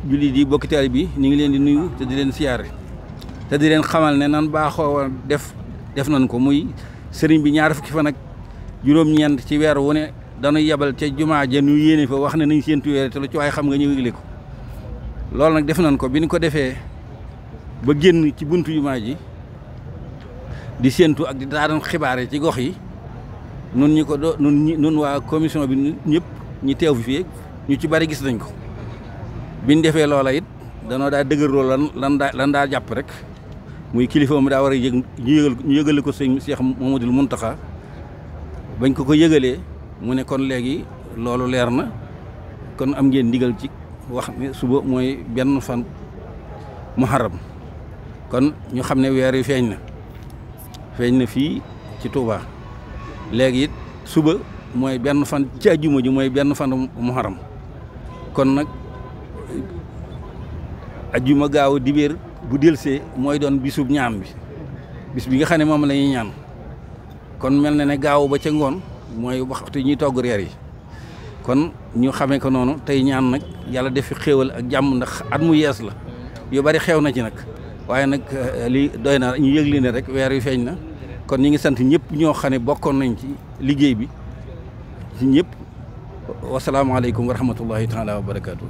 jullit yi bokki taalibe bi ñu ngi leen di nuyu te di leen siyaare te di leen xamal ne nan baaxoo def nañ ko muy sëriñ bi ñaar fukki fan ak juróom-ñeent ci weer wu ne dañuy yebal ca jumaa ja ñu yéene fa wax ne nañ séentu weer te lu ci waay xam nga ñëw yëgle ko loolu nag def nañ ko bi ñu ko defee ba génn ci buntu jumaa ji di séentu ak di daan xibaare ci gox yi nun ñi ko nun waa commission bi ñëpp ñi teew fi fii ñu ci bari gis nañ ko biñ defee loola it danoo daa dëgërloo lan daa jàpp rek muy kilifa mu daa war a yëg ñu yëgale ko sëñ Cheikh Mamadou Mountakha bañ ko yëgalee mu ne kon léegi loolu leer na kon am ngeen ndigal ci wax ne suba mooy benn fan muharram kon ñu xam ne weer wi feeñ na fii ci Touba léegi it suba mooy benn fan ci àjjuma ji mooy benn fan muharram kon nag àjjuma gaaw dibéer bu delsee mooy doon bisub ñaan bi bis bi nga xam ne moom la ñuy ñaan kon mel na ne gaaw ba ca ngoon mooy waxtu ñuy togg reer yi kon ñu xamee ko noonu tey ñaan nag yàlla def fi xéewal ak jàmm ndax at mu yees la yu bari xew na ci nag waaye nag li doy na ñu yëgli ne rek weer yu feeñ na kon ñi ngi sant ñëpp ñoo xam ne bokkoon nañ ci liggéey bi ci ñëpp wasalaamaaleykum wa rahmatullahi taala wa barakaatu.